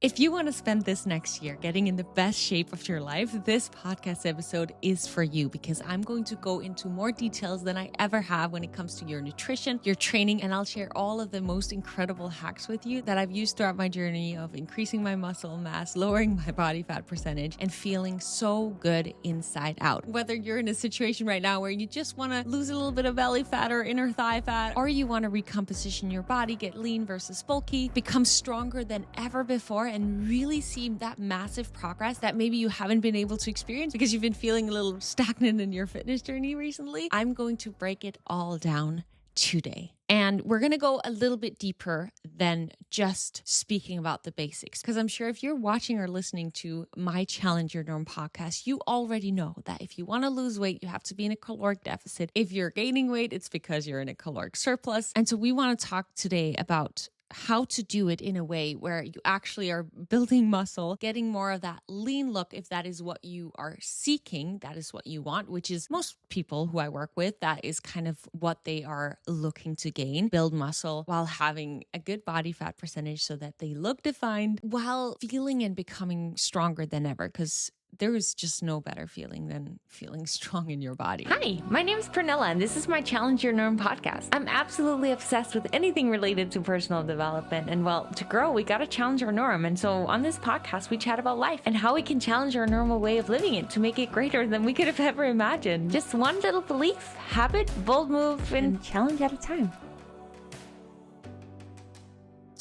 If you want to spend this next year getting in the best shape of your life, this podcast episode is for you because I'm going to go into more details than I ever have when it comes to your nutrition, your training, and I'll share all of the most incredible hacks with you that I've used throughout my journey of increasing my muscle mass, lowering my body fat percentage, and feeling so good inside out. Whether you're in a situation right now where you just want to lose a little bit of belly fat or inner thigh fat, or you want to recomposition your body, get lean versus bulky, become stronger than ever before, and really see that massive progress that maybe you haven't been able to experience because you've been feeling a little stagnant in your fitness journey recently, I'm going to break it all down today. And we're going to go a little bit deeper than just speaking about the basics. Because I'm sure if you're watching or listening to my Challenge Your Norm podcast, you already know that if you want to lose weight, you have to be in a caloric deficit. If you're gaining weight, it's because you're in a caloric surplus. And so we want to talk today about how to do it in a way where you actually are building muscle, getting more of that lean look. If that is what you are seeking, that is what you want, which is most people who I work with, that is kind of what they are looking to gain, build muscle while having a good body fat percentage so that they look defined while feeling and becoming stronger than ever. Because there is just no better feeling than feeling strong in your body. Hi, my name is Pernilla, and this is my Challenge Your Norm podcast. I'm absolutely obsessed with anything related to personal development. And well, to grow, we got to challenge our norm. And so on this podcast, we chat about life and how we can challenge our normal way of living it to make it greater than we could have ever imagined. Just one little belief, habit, bold move, and challenge at a time.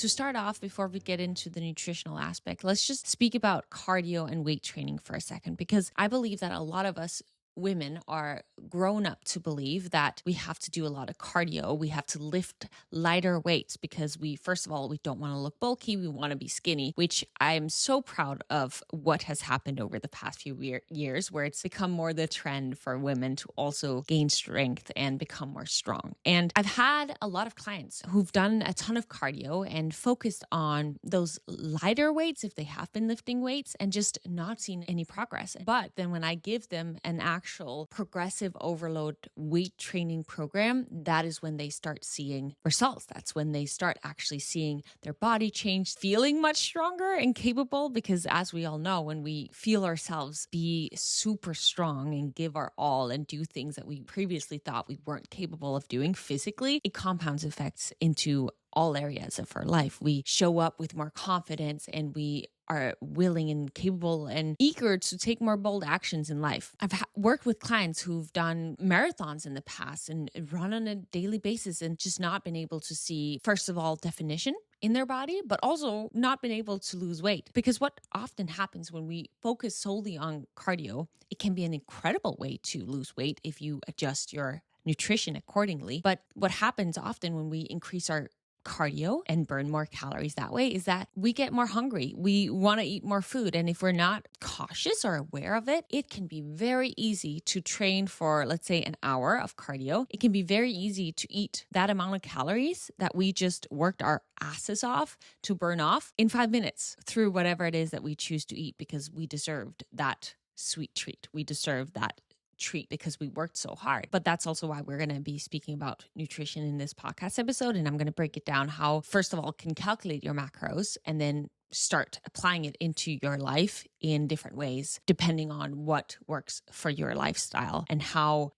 To start off, before we get into the nutritional aspect, let's just speak about cardio and weight training for a second, because I believe that a lot of us women are grown up to believe that we have to do a lot of cardio. We have to lift lighter weights because first of all, we don't want to look bulky. We want to be skinny, which I'm so proud of what has happened over the past few years, where it's become more the trend for women to also gain strength and become more strong. And I've had a lot of clients who've done a ton of cardio and focused on those lighter weights if they have been lifting weights and just not seen any progress. But then when I give them an actual progressive overload weight training program, that is when they start seeing results. That's when they start actually seeing their body change, feeling much stronger and capable, because as we all know, when we feel ourselves be super strong and give our all and do things that we previously thought we weren't capable of doing physically, it compounds effects into all areas of our life. We show up with more confidence and we are willing and capable and eager to take more bold actions in life. I've worked with clients who've done marathons in the past and run on a daily basis and just not been able to see, first of all, definition in their body, but also not been able to lose weight. Because what often happens when we focus solely on cardio, it can be an incredible way to lose weight if you adjust your nutrition accordingly. But what happens often when we increase our cardio and burn more calories that way is that we get more hungry. We want to eat more food. And if we're not cautious or aware of it, it can be very easy to train for, let's say, an hour of cardio. It can be very easy to eat that amount of calories that we just worked our asses off to burn off in 5 minutes through whatever it is that we choose to eat, because we deserved that sweet treat. We deserved that treat because we worked so hard. But that's also why we're going to be speaking about nutrition in this podcast episode. And I'm going to break it down how, first of all, can calculate your macros and then start applying it into your life in different ways, depending on what works for your lifestyle and how,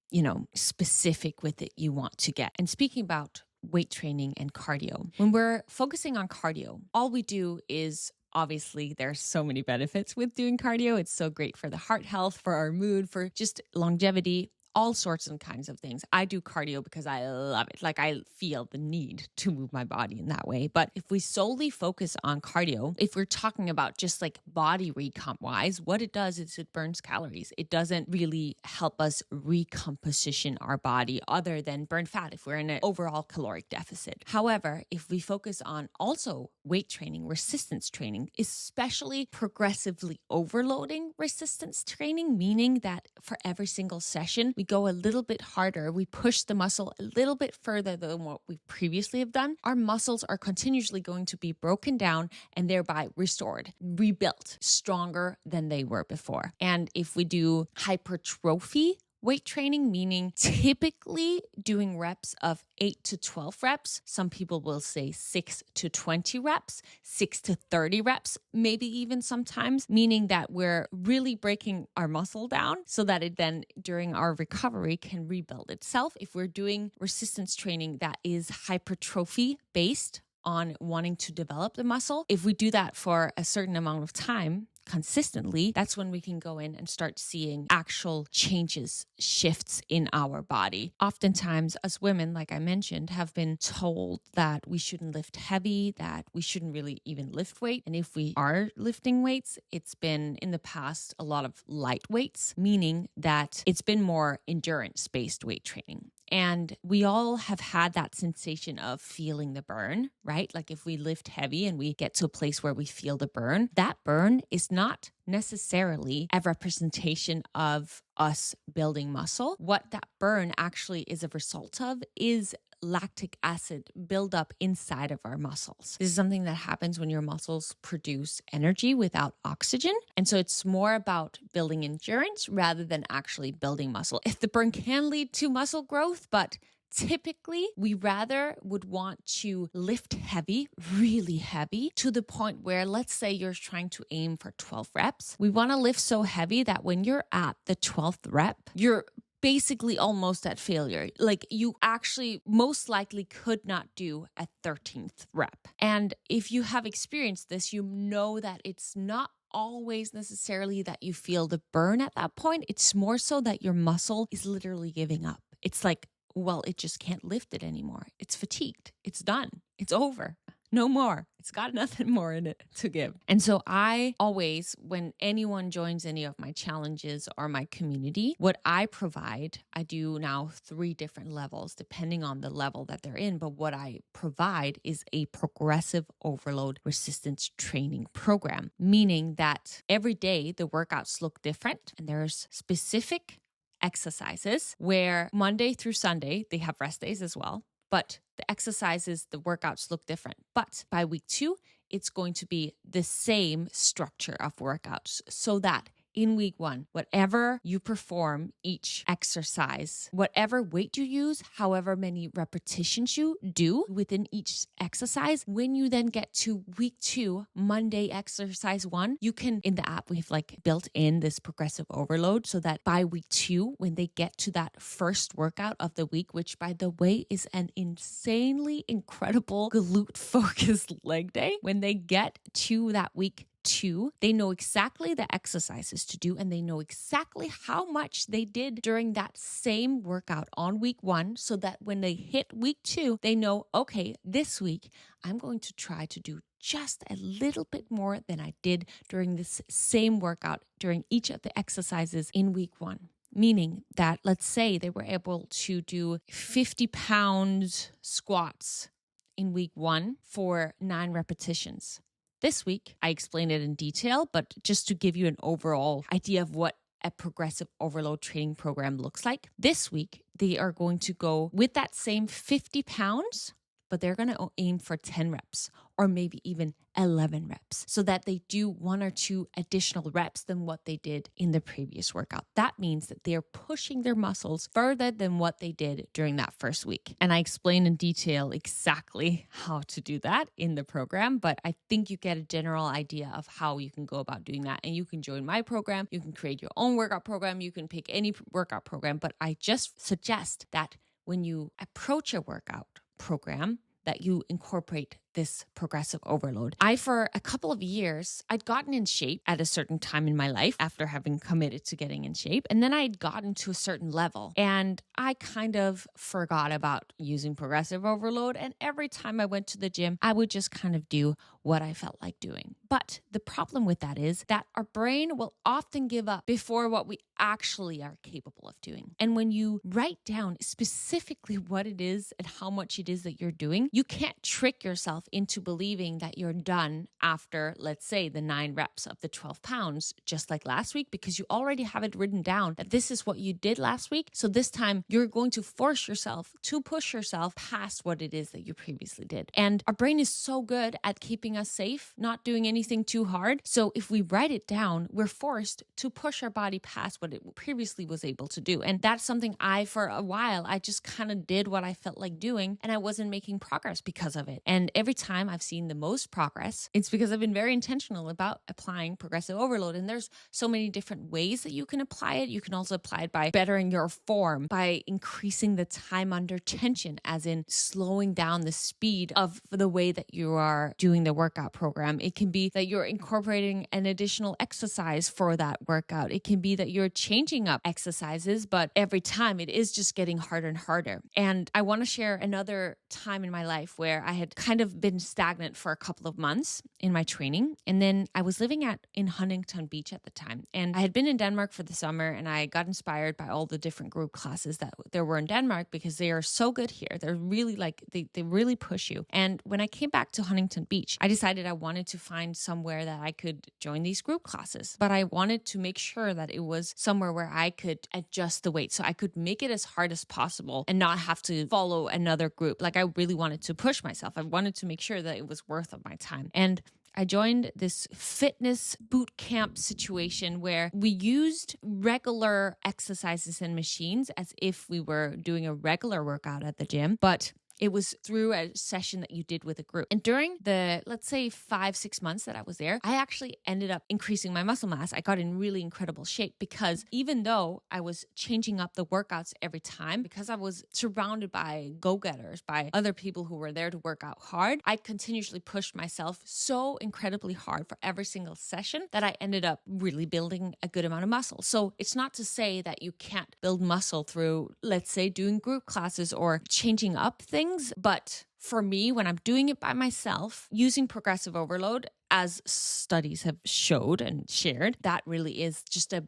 specific with it you want to get. And speaking about weight training and cardio, when we're focusing on cardio, all we do is, obviously, there's so many benefits with doing cardio. It's so great for the heart health, for our mood, for just longevity, all sorts and kinds of things. I do cardio because I love it. Like, I feel the need to move my body in that way. But if we solely focus on cardio, if we're talking about just like body recomp wise, what it does is it burns calories. It doesn't really help us recomposition our body other than burn fat if we're in an overall caloric deficit. However, if we focus on also weight training, resistance training, especially progressively overloading resistance training, meaning that for every single session, we go a little bit harder, we push the muscle a little bit further than what we previously have done, our muscles are continuously going to be broken down and thereby restored, rebuilt, stronger than they were before. And if we do hypertrophy weight training, meaning typically doing reps of 8 to 12 reps. Some people will say 6 to 20 reps, 6 to 30 reps, maybe even sometimes, meaning that we're really breaking our muscle down so that it then during our recovery can rebuild itself. If we're doing resistance training that is hypertrophy based on wanting to develop the muscle, if we do that for a certain amount of time, consistently, that's when we can go in and start seeing actual changes, shifts in our body. Oftentimes, as women, like I mentioned, have been told that we shouldn't lift heavy, that we shouldn't really even lift weight. And if we are lifting weights, it's been in the past a lot of light weights, meaning that it's been more endurance-based weight training. And we all have had that sensation of feeling the burn, right? Like if we lift heavy and we get to a place where we feel the burn, that burn is not necessarily a representation of us building muscle. What that burn actually is a result of is lactic acid buildup inside of our muscles. This is something that happens when your muscles produce energy without oxygen. And so it's more about building endurance rather than actually building muscle. If the burn can lead to muscle growth, but typically, we rather would want to lift heavy, really heavy, to the point where, let's say you're trying to aim for 12 reps. We want to lift so heavy that when you're at the 12th rep, you're basically almost at failure. Like you actually most likely could not do a 13th rep. And if you have experienced this, you know that it's not always necessarily that you feel the burn at that point. It's more so that your muscle is literally giving up. It's like, well, it just can't lift it anymore. It's fatigued. It's done. It's over. No more. It's got nothing more in it to give. And so I always, when anyone joins any of my challenges or my community, what I provide, I do now 3 different levels depending on the level that they're in. But what I provide is a progressive overload resistance training program, meaning that every day the workouts look different and there's specific exercises where Monday through Sunday, they have rest days as well. But the exercises, the workouts look different. But by week 2, it's going to be the same structure of workouts so that in week 1, whatever you perform each exercise, whatever weight you use, however many repetitions you do within each exercise, when you then get to week 2, Monday exercise 1, you can, in the app, we've built in this progressive overload so that by week 2, when they get to that first workout of the week, which by the way is an insanely incredible glute focused leg day, when they get to that week 2, they know exactly the exercises to do and they know exactly how much they did during that same workout on week 1 so that when they hit week 2, they know, okay, this week I'm going to try to do just a little bit more than I did during this same workout during each of the exercises in week 1. Meaning that, let's say they were able to do 50-pound squats in week 1 for 9 repetitions. This week, I explained it in detail, but just to give you an overall idea of what a progressive overload training program looks like. This week, they are going to go with that same 50 pounds, but they're going to aim for 10 reps or maybe even 11 reps so that they do 1 or 2 additional reps than what they did in the previous workout. That means that they're pushing their muscles further than what they did during that first week. And I explain in detail exactly how to do that in the program, but I think you get a general idea of how you can go about doing that. And you can join my program, you can create your own workout program, you can pick any workout program, but I just suggest that when you approach a workout program, that you incorporate this progressive overload. For a couple of years, I'd gotten in shape at a certain time in my life after having committed to getting in shape. And then I'd gotten to a certain level and I kind of forgot about using progressive overload. And every time I went to the gym, I would just kind of do what I felt like doing. But the problem with that is that our brain will often give up before what we actually are capable of doing. And when you write down specifically what it is and how much it is that you're doing, you can't trick yourself yourself into believing that you're done after, let's say, the 9 reps of the 12 pounds, just like last week, because you already have it written down that this is what you did last week. So this time you're going to force yourself to push yourself past what it is that you previously did. And our brain is so good at keeping us safe, not doing anything too hard. So if we write it down, we're forced to push our body past what it previously was able to do. And that's something for a while, I just kind of did what I felt like doing, and I wasn't making progress because of it. And every time I've seen the most progress, it's because I've been very intentional about applying progressive overload. And there's so many different ways that you can apply it. You can also apply it by bettering your form, by increasing the time under tension, as in slowing down the speed of the way that you are doing the workout program. It can be that you're incorporating an additional exercise for that workout. It can be that you're changing up exercises, but every time it is just getting harder and harder. And I want to share another time in my life where I had kind of been stagnant for a couple of months in my training. And then I was living in Huntington Beach at the time. And I had been in Denmark for the summer, and I got inspired by all the different group classes that there were in Denmark, because they are so good here. They're really they really push you. And when I came back to Huntington Beach, I decided I wanted to find somewhere that I could join these group classes. But I wanted to make sure that it was somewhere where I could adjust the weight, so I could make it as hard as possible and not have to follow another group. Like, I really wanted to push myself. I wanted to make sure that it was worth of my time. And I joined this fitness boot camp situation where we used regular exercises and machines as if we were doing a regular workout at the gym, but it was through a session that you did with a group. And during the, let's say, 5-6 months that I was there, I actually ended up increasing my muscle mass. I got in really incredible shape, because even though I was changing up the workouts every time, because I was surrounded by go-getters, by other people who were there to work out hard, I continuously pushed myself so incredibly hard for every single session that I ended up really building a good amount of muscle. So it's not to say that you can't build muscle through, let's say, doing group classes or changing up things. But for me, when I'm doing it by myself, using progressive overload, as studies have showed and shared, that really is just a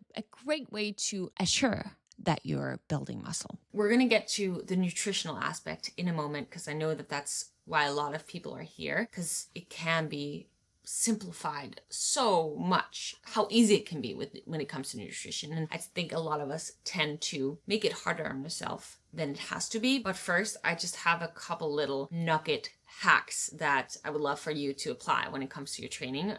great way to assure that you're building muscle. We're going to get to the nutritional aspect in a moment, because I know that that's why a lot of people are here, because it can be simplified so much, how easy it can be when it comes to nutrition. And I think a lot of us tend to make it harder on ourselves than it has to be. But first, I just have a couple little nugget hacks that I would love for you to apply when it comes to your training,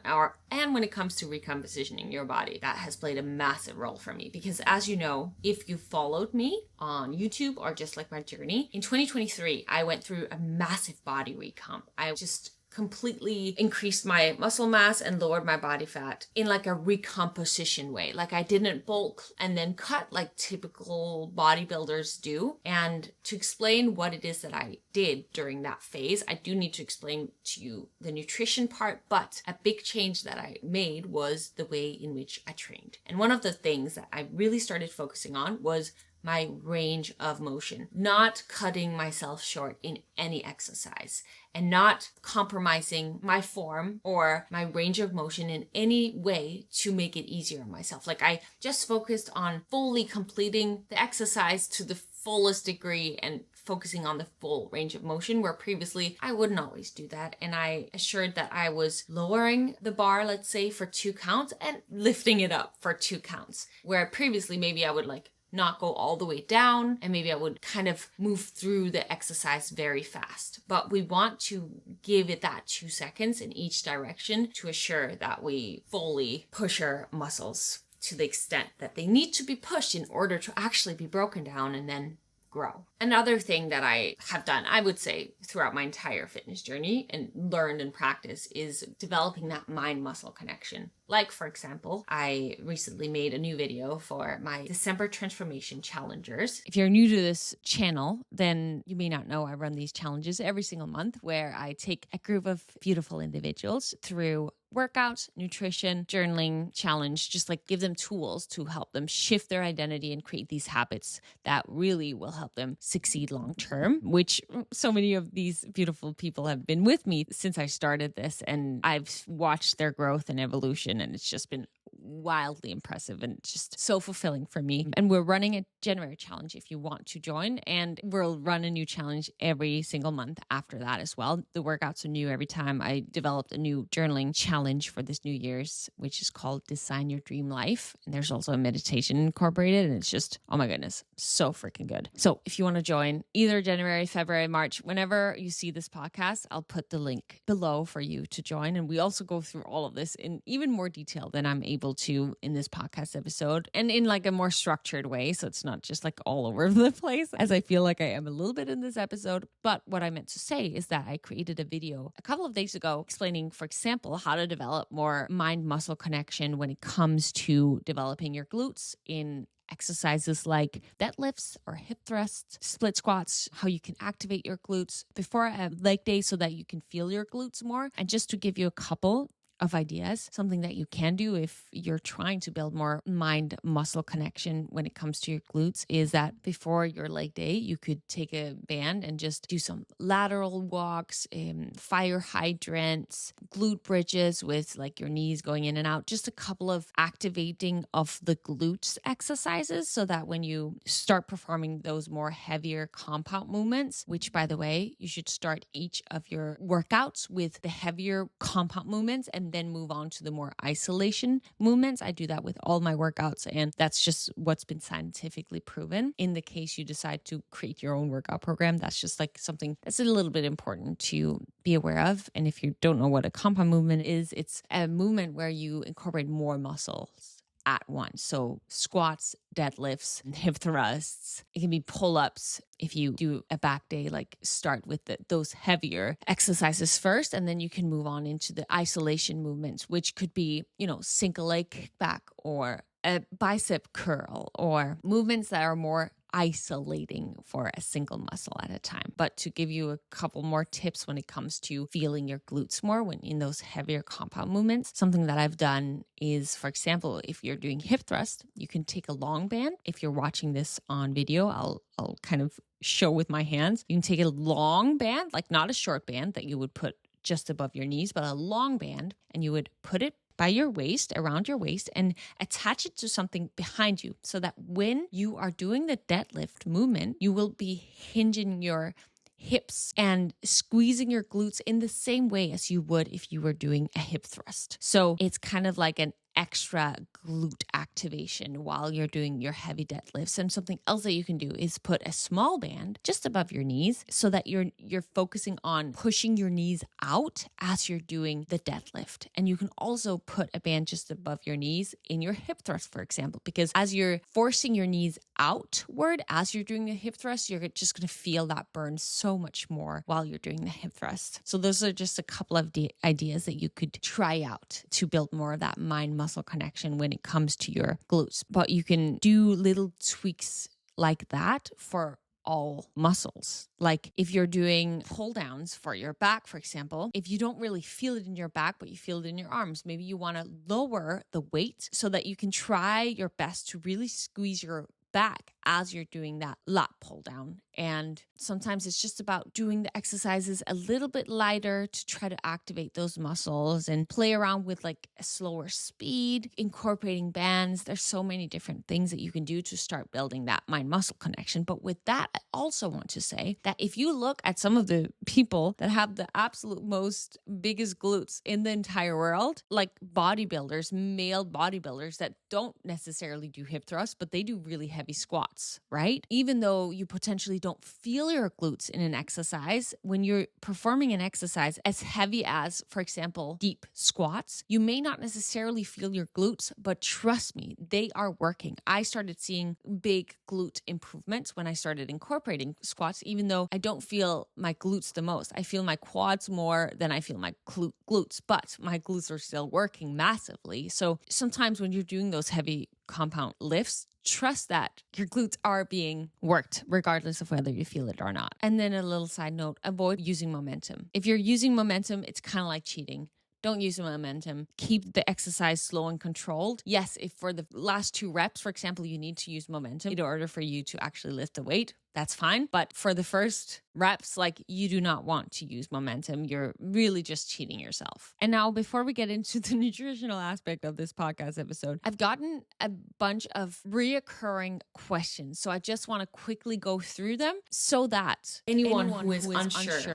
and when it comes to recompositioning your body. That has played a massive role for me, because as you know, if you followed me on YouTube or just like my journey, in 2023, I went through a massive body recomp. I just completely increased my muscle mass and lowered my body fat in like a recomposition way. Like, I didn't bulk and then cut like typical bodybuilders do. And to explain what it is that I did during that phase, I do need to explain to you the nutrition part, but a big change that I made was the way in which I trained. And one of the things that I really started focusing on was my range of motion, not cutting myself short in any exercise, and not compromising my form or my range of motion in any way to make it easier on myself. Like, I just focused on fully completing the exercise to the fullest degree and focusing on the full range of motion, where previously I wouldn't always do that. And I assured that I was lowering the bar, let's say, for 2 counts and lifting it up for 2 counts, where previously maybe I would not go all the way down, and maybe I would kind of move through the exercise very fast. But we want to give it that 2 seconds in each direction to assure that we fully push our muscles to the extent that they need to be pushed in order to actually be broken down and then grow. Another thing that I have done, I would say, throughout my entire fitness journey and learned and practiced, is developing that mind-muscle connection. Like, for example, I recently made a new video for my December Transformation Challengers. If you're new to this channel, then you may not know I run these challenges every single month, where I take a group of beautiful individuals through workout, nutrition, journaling, challenge, just like give them tools to help them shift their identity and create these habits that really will help them succeed long term, which so many of these beautiful people have been with me since I started this, and I've watched their growth and evolution, and it's just been wildly impressive and just so fulfilling for me. And we're running a January challenge if you want to join, and we'll run a new challenge every single month after that as well. The workouts are new every time. I developed a new journaling challenge for this New Year's, which is called Design Your Dream Life. And there's also a meditation incorporated, and it's just, oh my goodness, so freaking good. So if you want to join either January, February, March, whenever you see this podcast, I'll put the link below for you to join. And we also go through all of this in even more detail than I'm able to in this podcast episode, and in like a more structured way. So it's not just like all over the place, as I feel like I am a little bit in this episode. But what I meant to say is that I created a video a couple of days ago explaining, for example, how to develop more mind-muscle connection when it comes to developing your glutes in exercises like deadlifts or hip thrusts, split squats, how you can activate your glutes before a leg day so that you can feel your glutes more. And just to give you a couple of ideas, something that you can do if you're trying to build more mind muscle connection when it comes to your glutes is that before your leg day, you could take a band and just do some lateral walks, fire hydrants, glute bridges with like your knees going in and out, just a couple of activating of the glutes exercises so that when you start performing those more heavier compound movements, which by the way, you should start each of your workouts with the heavier compound movements and then move on to the more isolation movements. I do that with all my workouts, and that's just what's been scientifically proven. In the case you decide to create your own workout program, that's just like something that's a little bit important to be aware of. And if you don't know what a compound movement is, it's a movement where you incorporate more muscles at once. So squats, deadlifts, hip thrusts. It can be pull-ups. If you do a back day, like start with those heavier exercises first, and then you can move on into the isolation movements, which could be, single leg kickback or a bicep curl or movements that are more isolating for a single muscle at a time. But to give you a couple more tips when it comes to feeling your glutes more when in those heavier compound movements, something that I've done is, for example, if you're doing hip thrust, you can take a long band. If you're watching this on video, I'll kind of show with my hands. You can take a long band, like not a short band that you would put just above your knees, but a long band, and you would put it by your waist, around your waist, and attach it to something behind you so that when you are doing the deadlift movement, you will be hinging your hips and squeezing your glutes in the same way as you would if you were doing a hip thrust. So it's kind of like an extra glute activation while you're doing your heavy deadlifts. And something else that you can do is put a small band just above your knees so that you're focusing on pushing your knees out as you're doing the deadlift. And you can also put a band just above your knees in your hip thrust, for example, because as you're forcing your knees outward as you're doing the hip thrust, you're just going to feel that burn so much more while you're doing the hip thrust. So those are just a couple of ideas that you could try out to build more of that mind muscle connection when it comes to your glutes. But you can do little tweaks like that for all muscles. Like if you're doing pull downs for your back, for example, if you don't really feel it in your back, but you feel it in your arms, maybe you want to lower the weight so that you can try your best to really squeeze your back as you're doing that lat pull down. And sometimes it's just about doing the exercises a little bit lighter to try to activate those muscles and play around with like a slower speed, incorporating bands. There's so many different things that you can do to start building that mind muscle connection. But with that, I also want to say that if you look at some of the people that have the absolute most biggest glutes in the entire world, like bodybuilders, male bodybuilders that don't necessarily do hip thrusts, but they do really heavy squats, right? Even though you potentially don't feel your glutes in an exercise, when you're performing an exercise as heavy as, for example, deep squats, you may not necessarily feel your glutes, but trust me, they are working. I started seeing big glute improvements when I started incorporating squats, even though I don't feel my glutes the most. I feel my quads more than I feel my glutes, but my glutes are still working massively. So sometimes when you're doing those heavy compound lifts, trust that your glutes are being worked regardless of whether you feel it or not. And then a little side note, avoid using momentum. If you're using momentum, it's kind of like cheating. Don't use the momentum. Keep the exercise slow and controlled. Yes, if for the last 2 reps, for example, you need to use momentum in order for you to actually lift the weight, that's fine. But for the first reps, like, you do not want to use momentum. You're really just cheating yourself. And now, before we get into the nutritional aspect of this podcast episode, I've gotten a bunch of reoccurring questions. So I just want to quickly go through them so that anyone who is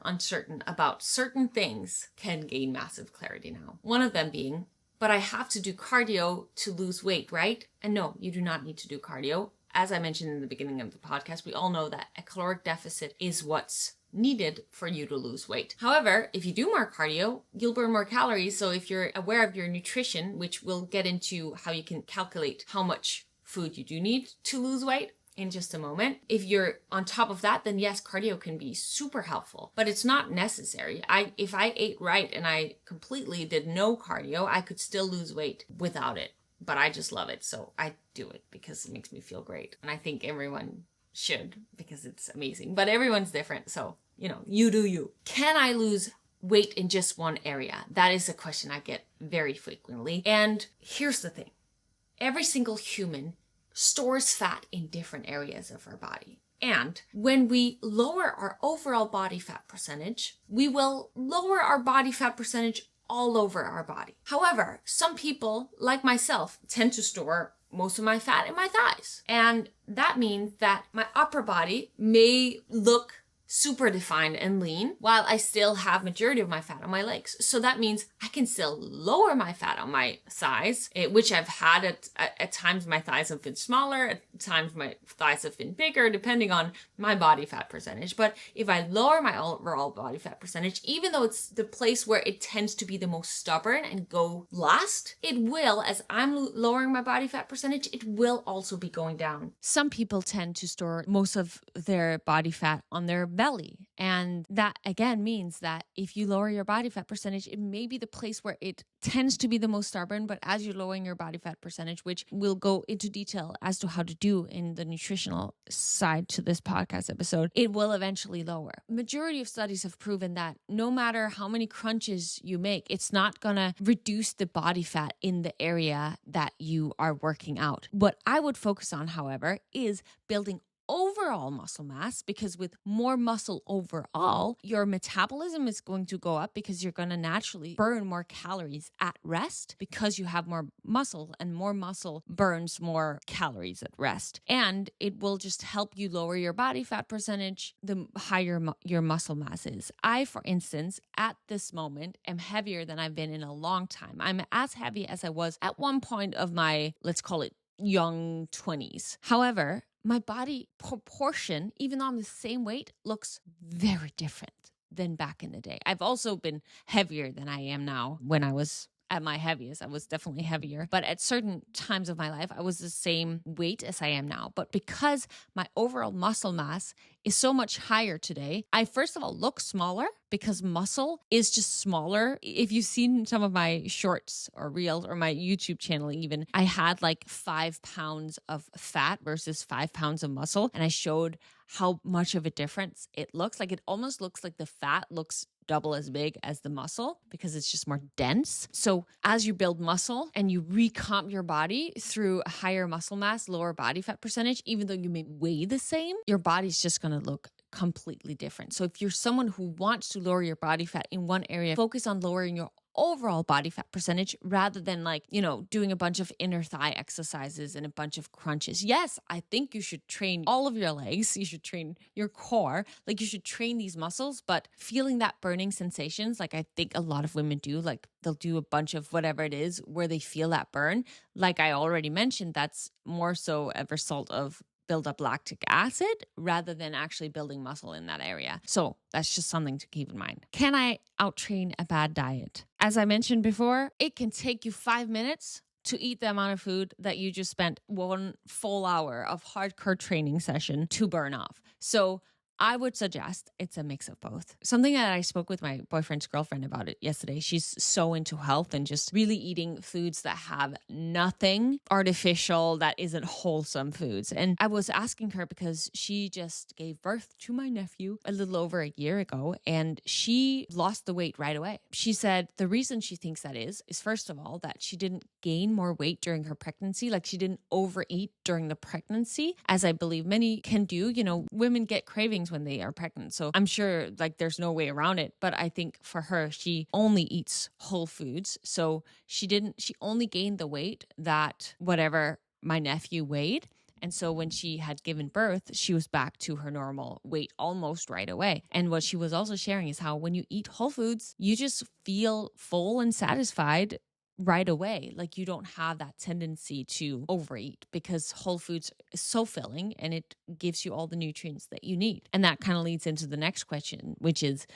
uncertain about certain things can gain massive clarity now. One of them being, but I have to do cardio to lose weight, right? And no, you do not need to do cardio. As I mentioned in the beginning of the podcast, we all know that a caloric deficit is what's needed for you to lose weight. However, if you do more cardio, you'll burn more calories. So if you're aware of your nutrition, which we'll get into how you can calculate how much food you do need to lose weight in just a moment. If you're on top of that, then yes, cardio can be super helpful, but it's not necessary. If I ate right and I completely did no cardio, I could still lose weight without it. But I just love it, so I do it because it makes me feel great. And I think everyone should, because it's amazing. But everyone's different, so, you do you. Can I lose weight in just one area? That is a question I get very frequently. And here's the thing. Every single human stores fat in different areas of our body. And when we lower our overall body fat percentage, we will lower our body fat percentage all over our body. However, some people, like myself, tend to store most of my fat in my thighs. And that means that my upper body may look super defined and lean while I still have majority of my fat on my legs. So that means I can still lower my fat on my thighs, which I've had at times. My thighs have been smaller, at times my thighs have been bigger, depending on my body fat percentage. But if I lower my overall body fat percentage, even though it's the place where it tends to be the most stubborn and go last, it will, as I'm lowering my body fat percentage, it will also be going down. Some people tend to store most of their body fat on their belly. And that again means that if you lower your body fat percentage, it may be the place where it tends to be the most stubborn, but as you're lowering your body fat percentage, which we'll go into detail as to how to do in the nutritional side to this podcast episode, it will eventually lower. Majority of studies have proven that no matter how many crunches you make, it's not gonna reduce the body fat in the area that you are working out. What I would focus on, however, is building overall muscle mass, because with more muscle overall, your metabolism is going to go up because you're going to naturally burn more calories at rest because you have more muscle, and more muscle burns more calories at rest. And it will just help you lower your body fat percentage the higher your muscle mass is. I, for instance, at this moment am heavier than I've been in a long time. I'm as heavy as I was at one point of my, let's call it, young 20s. However, my body proportion, even though I'm the same weight, looks very different than back in the day. I've also been heavier than I am now. When I was at my heaviest, I was definitely heavier. But at certain times of my life, I was the same weight as I am now. But because my overall muscle mass is so much higher today, I first of all look smaller because muscle is just smaller. If you've seen some of my shorts or reels or my YouTube channel even, I had like 5 pounds of fat versus 5 pounds of muscle. And I showed how much of a difference it looks. Like, it almost looks like the fat looks double as big as the muscle because it's just more dense. So as you build muscle and you recomp your body through a higher muscle mass, lower body fat percentage, even though you may weigh the same, your body's just going to look completely different. So if you're someone who wants to lower your body fat in one area, focus on lowering your overall body fat percentage rather than doing a bunch of inner thigh exercises and a bunch of crunches. Yes, I think you should train all of your legs. You should train your core. Like, you should train these muscles, but feeling that burning sensations, like I think a lot of women do, like they'll do a bunch of whatever it is where they feel that burn. Like I already mentioned, that's more so a result of build up lactic acid rather than actually building muscle in that area. So that's just something to keep in mind. Can I outtrain a bad diet? As I mentioned before, it can take you 5 minutes to eat the amount of food that you just spent 1 full hour of hardcore training session to burn off. So I would suggest it's a mix of both. Something that I spoke with my boyfriend's girlfriend about it yesterday. She's so into health and just really eating foods that have nothing artificial, that isn't wholesome foods. And I was asking her because she just gave birth to my nephew a little over a year ago, and she lost the weight right away. She said the reason she thinks that is first of all, that she didn't gain more weight during her pregnancy. Like, she didn't overeat during the pregnancy, as I believe many can do. You know, women get cravings when they are pregnant. So I'm sure like there's no way around it. But I think for her, she only eats whole foods. So she only gained the weight that whatever my nephew weighed. And so when she had given birth, she was back to her normal weight almost right away. And what she was also sharing is how when you eat whole foods, you just feel full and satisfied right away. Like, you don't have that tendency to overeat because whole foods is so filling and it gives you all the nutrients that you need. And that kind of leads into the next question, which is,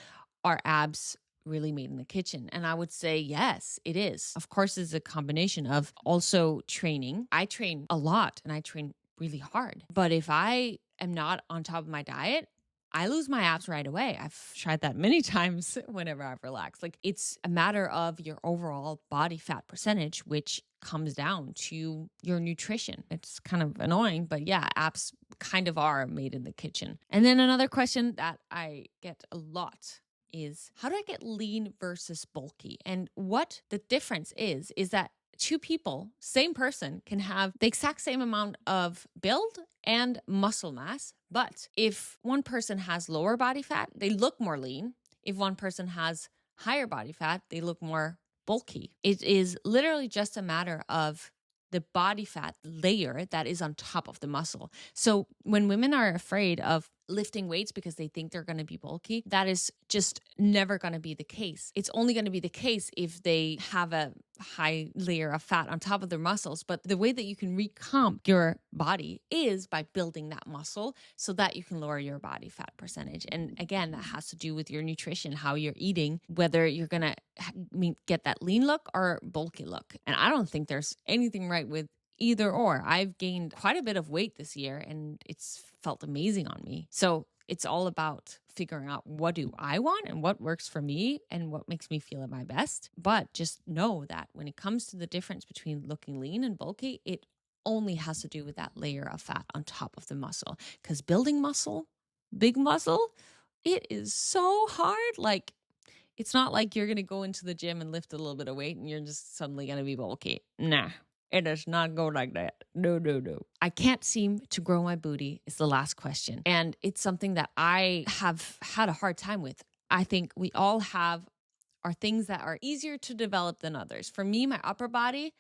are abs really made in the kitchen? And I would say, yes, it is. Of course, it's a combination of also training. I train a lot and I train really hard. But if I am not on top of my diet, I lose my abs right away. I've tried that many times whenever I've relaxed. Like, it's a matter of your overall body fat percentage, which comes down to your nutrition. It's kind of annoying, but yeah, abs kind of are made in the kitchen. And then another question that I get a lot is, how do I get lean versus bulky? And what the difference is that two people, same person, can have the exact same amount of build and muscle mass. But if one person has lower body fat, they look more lean. If one person has higher body fat, they look more bulky. It is literally just a matter of the body fat layer that is on top of the muscle. So when women are afraid of lifting weights because they think they're going to be bulky, that is just never going to be the case. It's only going to be the case if they have a high layer of fat on top of their muscles. But the way that you can recomp your body is by building that muscle so that you can lower your body fat percentage. And again, that has to do with your nutrition, how you're eating, whether you're going to get that lean look or bulky look. And I don't think there's anything right with either or. I've gained quite a bit of weight this year and it's felt amazing on me. So it's all about figuring out, what do I want and what works for me and what makes me feel at my best. But just know that when it comes to the difference between looking lean and bulky, it only has to do with that layer of fat on top of the muscle. Because building muscle, big muscle, it is so hard. Like, it's not like you're going to go into the gym and lift a little bit of weight and you're just suddenly going to be bulky. Nah. It does not go like that. No, no, no. I can't seem to grow my booty is the last question. And it's something that I have had a hard time with. I think we all have our things that are easier to develop than others. For me, my upper body,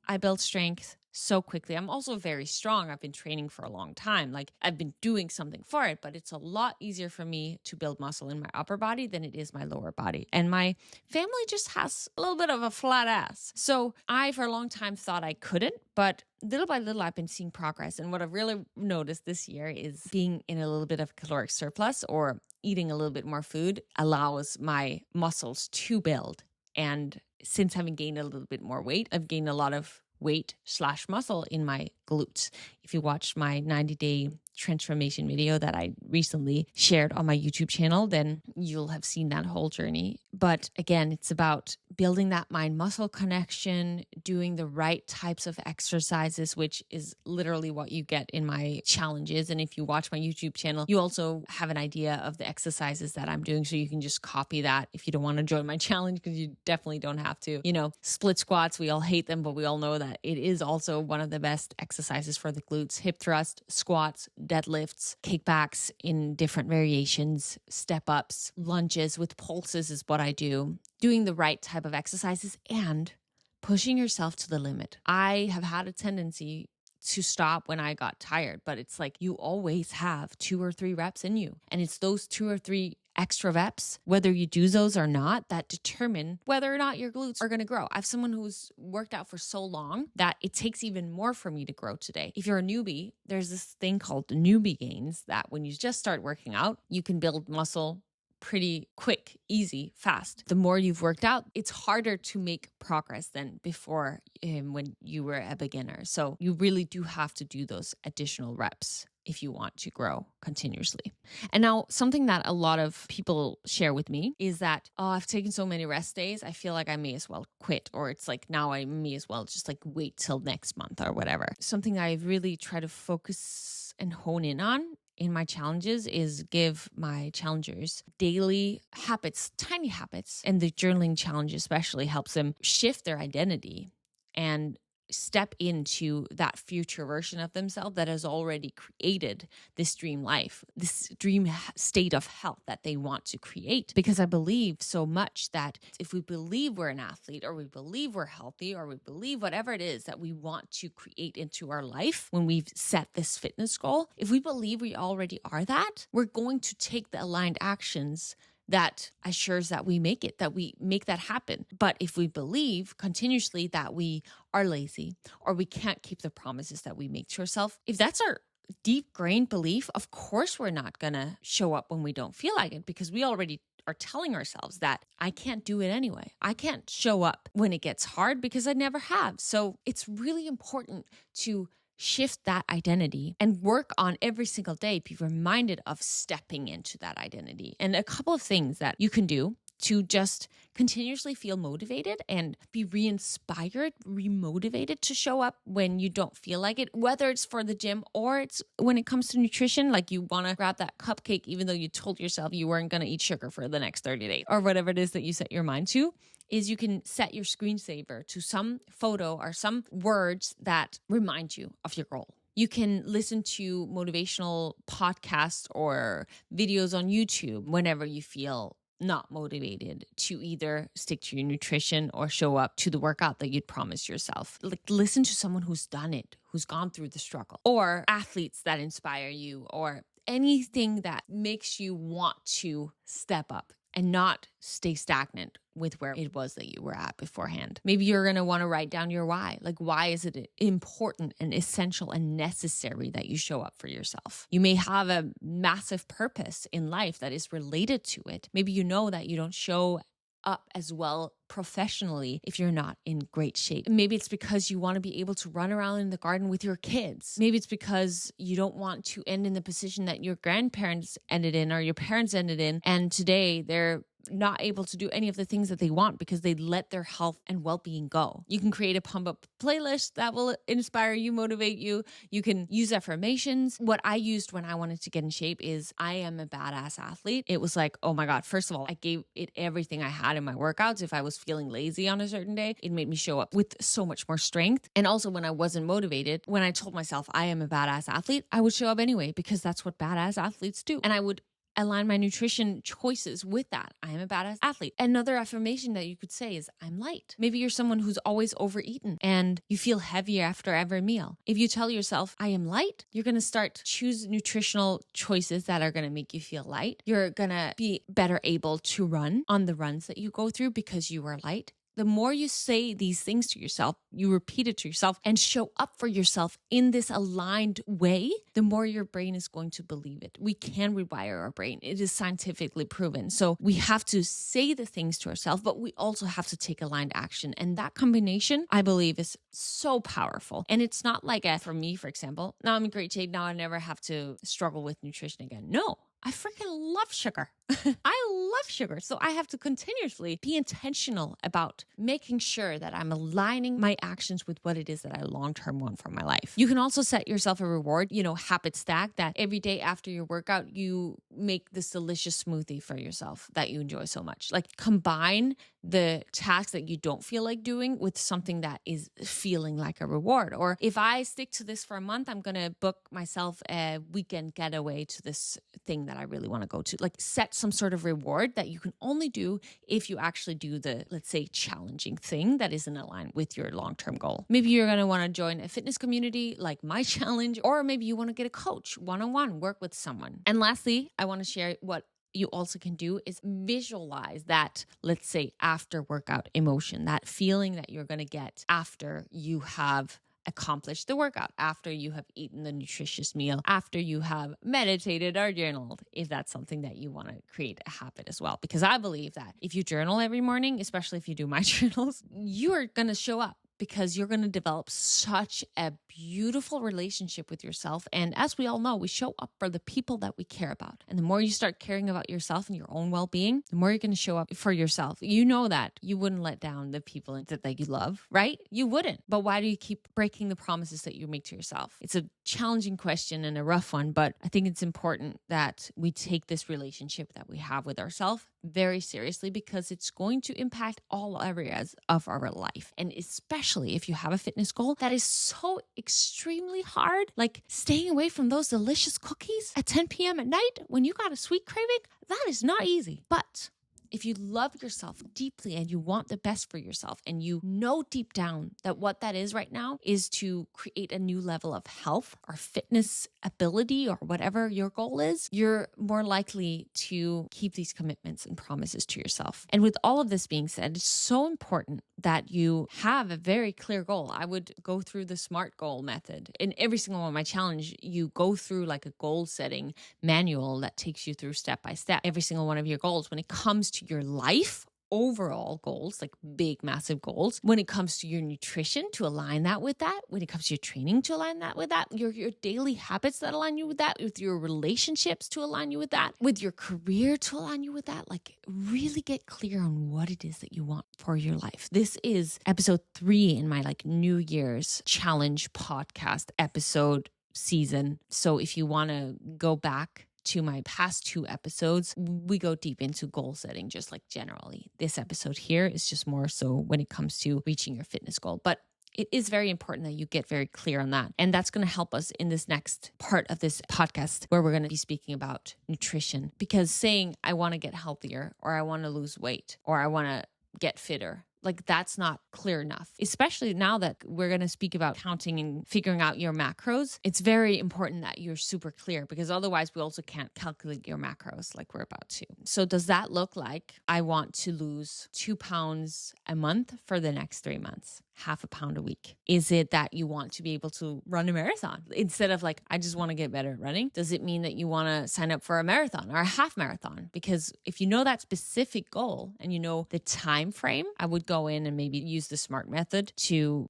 I built strength so quickly. I'm also very strong. I've been training for a long time. Like, I've been doing something for it, but it's a lot easier for me to build muscle in my upper body than it is my lower body. And my family just has a little bit of a flat ass. So I, for a long time, thought I couldn't, but little by little, I've been seeing progress. And what I've really noticed this year is being in a little bit of caloric surplus or eating a little bit more food allows my muscles to build. And since having gained a little bit more weight, I've gained a lot of weight/muscle in my glutes. If you watched my 90-day transformation video that I recently shared on my YouTube channel, then you'll have seen that whole journey. But again, it's about building that mind-muscle connection, doing the right types of exercises, which is literally what you get in my challenges. And if you watch my YouTube channel, you also have an idea of the exercises that I'm doing. So you can just copy that if you don't want to join my challenge, because you definitely don't have to. You know, split squats, we all hate them, but we all know that it is also one of the best exercises for the glutes. Hip thrust, squats, deadlifts, kickbacks in different variations, step ups, lunges with pulses is what I do. Doing the right type of exercises and pushing yourself to the limit. I have had a tendency to stop when I got tired, but it's like you always have 2 or 3 reps in you. And it's those 2 or 3 extra reps, whether you do those or not, that determine whether or not your glutes are going to grow. I have someone who's worked out for so long that it takes even more for me to grow today. If you're a newbie, there's this thing called newbie gains that when you just start working out, you can build muscle pretty quick, easy, fast. The more you've worked out, it's harder to make progress than before when you were a beginner. So you really do have to do those additional reps if you want to grow continuously. And now something that a lot of people share with me is that, oh, I've taken so many rest days, I feel like I may as well quit, or it's like now I may as well just like wait till next month or whatever. Something I really try to focus and hone in on in my challenges is give my challengers daily habits, tiny habits. And the journaling challenge especially helps them shift their identity and step into that future version of themselves that has already created this dream life, this dream state of health that they want to create. Because I believe so much that if we believe we're an athlete, or we believe we're healthy, or we believe whatever it is that we want to create into our life when we've set this fitness goal, if we believe we already are that, we're going to take the aligned actions that assures that we make it, that we make that happen. But if we believe continuously that we are lazy, or we can't keep the promises that we make to ourselves, if that's our deep grained belief, of course we're not going to show up when we don't feel like it, because we already are telling ourselves that I can't do it anyway. I can't show up when it gets hard because I never have. So it's really important to shift that identity and work on every single day, be reminded of stepping into that identity. And a couple of things that you can do to just continuously feel motivated and be re-inspired, re-motivated to show up when you don't feel like it, whether it's for the gym or it's when it comes to nutrition, like you want to grab that cupcake even though you told yourself you weren't going to eat sugar for the next 30 days, or whatever it is that you set your mind to, is you can set your screensaver to some photo or some words that remind you of your goal. You can listen to motivational podcasts or videos on YouTube whenever you feel not motivated to either stick to your nutrition or show up to the workout that you'd promised yourself. Like, listen to someone who's done it, who's gone through the struggle, or athletes that inspire you, or anything that makes you want to step up and not stay stagnant with where it was that you were at beforehand. Maybe you're going to want to write down your why. Like, why is it important and essential and necessary that you show up for yourself? You may have a massive purpose in life that is related to it. Maybe you know that you don't show up as well professionally if you're not in great shape. Maybe it's because you want to be able to run around in the garden with your kids. Maybe it's because you don't want to end in the position that your grandparents ended in or your parents ended in, and today they're not able to do any of the things that they want because they let their health and well-being go. You can create a pump up playlist that will inspire you, motivate you. You can use affirmations. What I used when I wanted to get in shape is I am a badass athlete. It was like, oh my God, first of all, I gave it everything I had in my workouts. If I was feeling lazy on a certain day, it made me show up with so much more strength. And also when I wasn't motivated, when I told myself I am a badass athlete, I would show up anyway because that's what badass athletes do. And I would align my nutrition choices with that. I am a badass athlete. Another affirmation that you could say is I'm light. Maybe you're someone who's always overeaten and you feel heavier after every meal. If you tell yourself I am light, you're going to start to choose nutritional choices that are going to make you feel light. You're going to be better able to run on the runs that you go through because you are light. The more you say these things to yourself, you repeat it to yourself and show up for yourself in this aligned way, the more your brain is going to believe it. We can rewire our brain. It is scientifically proven. So we have to say the things to ourselves, but we also have to take aligned action. And that combination, I believe, is so powerful. And it's not like for me, for example, now I'm in great shape. Now I never have to struggle with nutrition again. No. I freaking love sugar. I love sugar. So I have to continuously be intentional about making sure that I'm aligning my actions with what it is that I long-term want for my life. You can also set yourself a reward, habit stack, that every day after your workout, you make this delicious smoothie for yourself that you enjoy so much. Like, combine the tasks that you don't feel like doing with something that is feeling like a reward. Or if I stick to this for a month, I'm going to book myself a weekend getaway to this thing that I really want to go to. Like, set some sort of reward that you can only do if you actually do the, let's say, challenging thing that is in line with your long-term goal. Maybe you're going to want to join a fitness community like my challenge, or maybe you want to get a coach one-on-one, work with someone. And lastly, I want to share what you also can do is visualize that, let's say, after workout emotion, that feeling that you're going to get after you have accomplished the workout, after you have eaten the nutritious meal, after you have meditated or journaled, if that's something that you want to create a habit as well. Because I believe that if you journal every morning, especially if you do my journals, you are going to show up, because you're going to develop such a beautiful relationship with yourself. And as we all know, we show up for the people that we care about. And the more you start caring about yourself and your own well-being, the more you're going to show up for yourself. You know that you wouldn't let down the people that you love, right? You wouldn't. But why do you keep breaking the promises that you make to yourself? It's a challenging question and a rough one, but I think it's important that we take this relationship that we have with ourselves very seriously, because it's going to impact all areas of our life. And especially if you have a fitness goal that is so extremely hard, like staying away from those delicious cookies at 10 p.m. at night when you got a sweet craving, that is not easy. But if you love yourself deeply and you want the best for yourself, and you know deep down that what that is right now is to create a new level of health or fitness ability or whatever your goal is, you're more likely to keep these commitments and promises to yourself. And with all of this being said, it's so important that you have a very clear goal. I would go through the SMART goal method. In every single one of my challenge, you go through like a goal setting manual that takes you through step by step every single one of your goals when it comes to your life, overall goals, like big, massive goals. When it comes to your nutrition, to align that with that. When it comes to your training, to align that with that. Your daily habits that align you with that. With your relationships, to align you with that. With your career, to align you with that. Like, really get clear on what it is that you want for your life. This is episode 3 in my like New Year's challenge podcast episode season. So if you want to go back to my past 2 episodes, we go deep into goal setting, just like generally. This episode here is just more so when it comes to reaching your fitness goal. But it is very important that you get very clear on that. And that's going to help us in this next part of this podcast, where we're going to be speaking about nutrition. Because saying, I want to get healthier, or I want to lose weight, or I want to get fitter, like that's not clear enough, especially now that we're going to speak about counting and figuring out your macros. It's very important that you're super clear, because otherwise we also can't calculate your macros like we're about to. So does that look like, I want to lose 2 pounds a month for the next 3 months? Half a pound a week? Is it that you want to be able to run a marathon instead of like, I just want to get better at running? Does it mean that you want to sign up for a marathon or a half marathon? Because if you know that specific goal and you know the time frame, I would go in and maybe use the SMART method to,